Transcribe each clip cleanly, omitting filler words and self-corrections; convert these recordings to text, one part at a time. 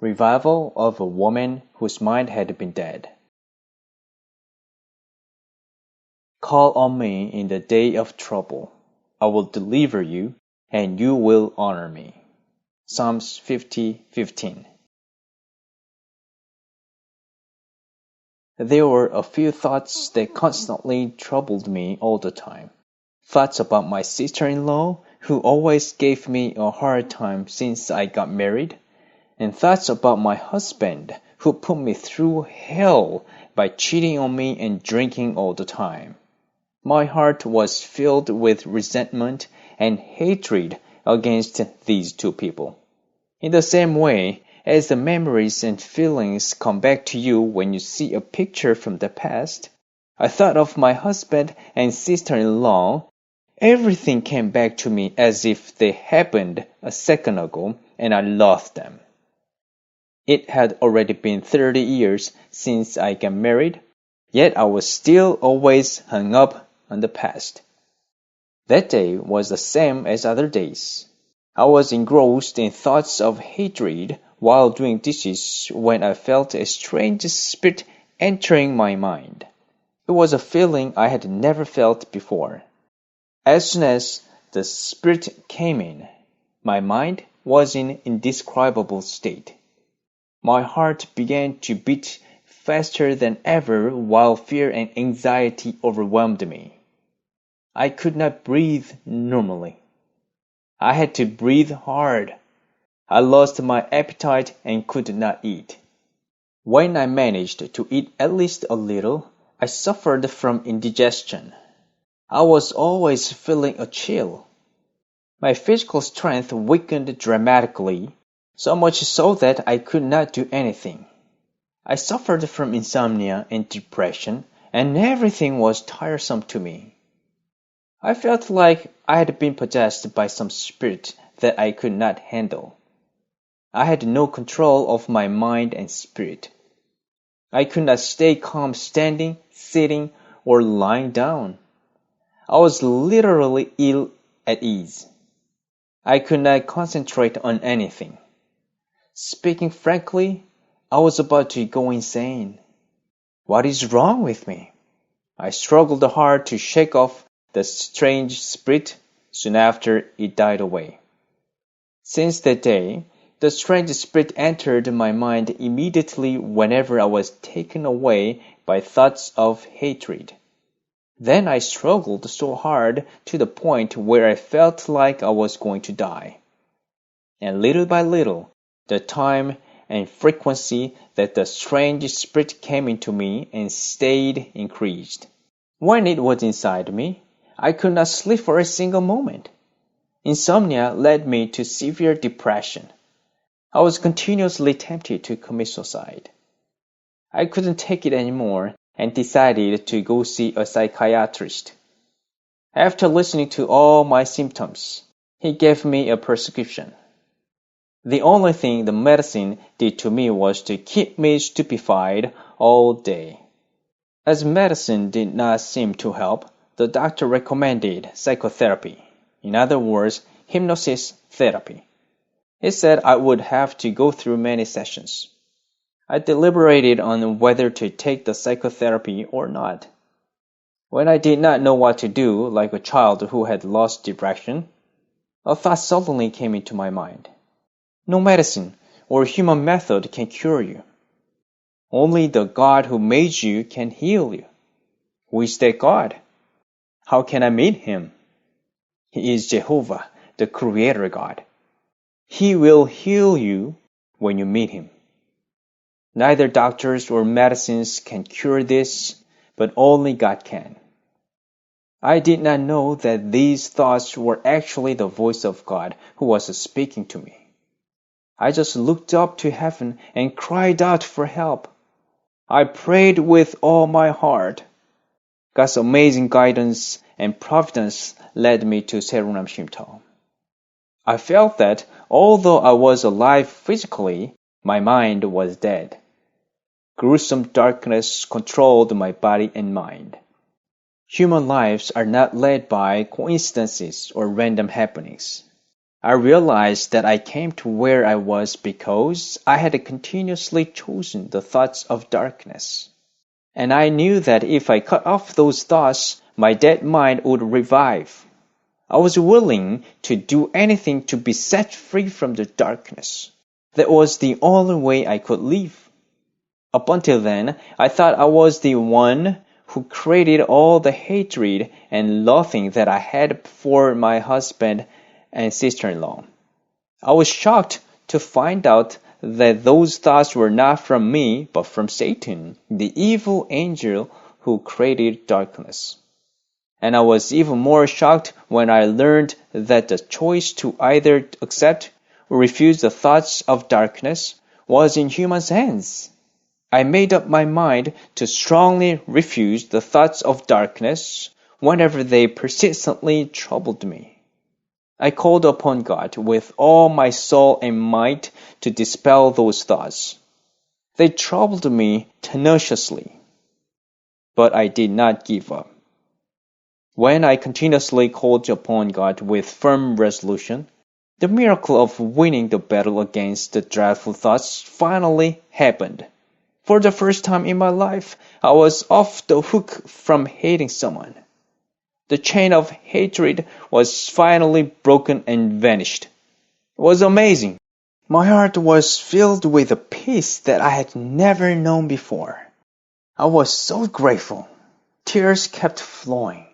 Revival of a woman whose mind had been dead. Call on me in the day of trouble. I will deliver you, and you will honor me. Psalms 50:15. There were a few thoughts that constantly troubled me all the time. Thoughts about my sister-in-law, who always gave me a hard time since I got married, and thoughts about my husband, who put me through hell by cheating on me and drinking all the time. My heart was filled with resentment and hatred against these two people. In the same way, as the memories and feelings come back to you when you see a picture from the past, I thought of my husband and sister-in-law. Everything came back to me as if they happened a second ago, and I lost them. It had already been 30 years since I got married, yet I was still always hung up on the past. That day was the same as other days. I was engrossed in thoughts of hatred while doing dishes when I felt a strange spirit entering my mind. It was a feeling I had never felt before. As soon as the spirit came in, my mind was in an indescribable state. My heart began to beat faster than ever while fear and anxiety overwhelmed me. I could not breathe normally. I had to breathe hard. I lost my appetite and could not eat. When I managed to eat at least a little, I suffered from indigestion. I was always feeling a chill. My physical strength weakened dramatically, so much so that I could not do anything. I suffered from insomnia and depression, and everything was tiresome to me. I felt like I had been possessed by some spirit that I could not handle. I had no control of my mind and spirit. I could not stay calm standing, sitting, or lying down. I was literally ill at ease. I could not concentrate on anything. Speaking frankly, I was about to go insane. What is wrong with me? I struggled hard to shake off the strange spirit soon after it died away. Since that day, the strange spirit entered my mind immediately whenever I was taken away by thoughts of hatred. Then I struggled so hard to the point where I felt like I was going to die. And little by little, the time and frequency that the strange spirit came into me and stayed increased. When it was inside me, I could not sleep for a single moment. Insomnia led me to severe depression. I was continuously tempted to commit suicide. I couldn't take it anymore and decided to go see a psychiatrist. After listening to all my symptoms, he gave me a prescription. The only thing the medicine did to me was to keep me stupefied all day. As medicine did not seem to help, the doctor recommended psychotherapy, in other words, hypnosis therapy. He said I would have to go through many sessions. I deliberated on whether to take the psychotherapy or not. When I did not know what to do, like a child who had lost direction, a thought suddenly came into my mind. No medicine or human method can cure you. Only the God who made you can heal you. Who is that God? How can I meet him? He is Jehovah, the Creator God. He will heal you when you meet him. Neither doctors or medicines can cure this, but only God can. I did not know that these thoughts were actually the voice of God who was speaking to me. I just looked up to heaven and cried out for help. I prayed with all my heart. God's amazing guidance and providence led me to Seoram Shimto. I felt that although I was alive physically, my mind was dead. Gruesome darkness controlled my body and mind. Human lives are not led by coincidences or random happenings. I realized that I came to where I was because I had continuously chosen the thoughts of darkness. And I knew that if I cut off those thoughts, my dead mind would revive. I was willing to do anything to be set free from the darkness. That was the only way I could live. Up until then, I thought I was the one who created all the hatred and loathing that I had for my husband and sister-in-law. I was shocked to find out that those thoughts were not from me, but from Satan, the evil angel who created darkness. And I was even more shocked when I learned that the choice to either accept or refuse the thoughts of darkness was in humans' hands. I made up my mind to strongly refuse the thoughts of darkness whenever they persistently troubled me. I called upon God with all my soul and might to dispel those thoughts. They troubled me tenaciously, but I did not give up. When I continuously called upon God with firm resolution, the miracle of winning the battle against the dreadful thoughts finally happened. For the first time in my life, I was off the hook from hating someone. The chain of hatred was finally broken and vanished. It was amazing. My heart was filled with a peace that I had never known before. I was so grateful. Tears kept flowing.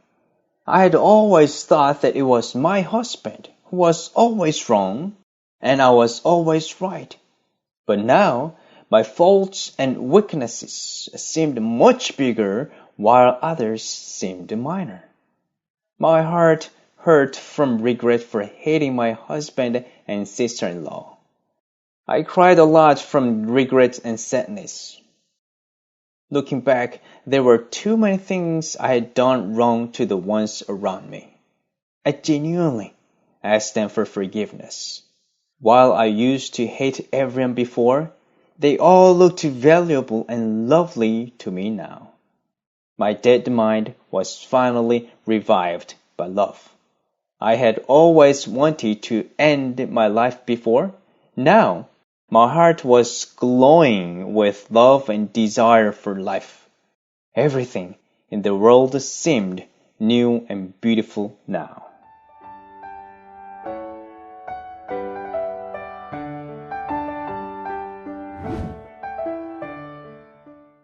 I had always thought that it was my husband who was always wrong, and I was always right. But now, my faults and weaknesses seemed much bigger, while others seemed minor. My heart hurt from regret for hating my husband and sister-in-law. I cried a lot from regret and sadness. Looking back, there were too many things I had done wrong to the ones around me. I genuinely asked them for forgiveness. While I used to hate everyone before, they all looked valuable and lovely to me now. My dead mind was finally revived by love. I had always wanted to end my life before. Now, my heart was glowing with love and desire for life. Everything in the world seemed new and beautiful now.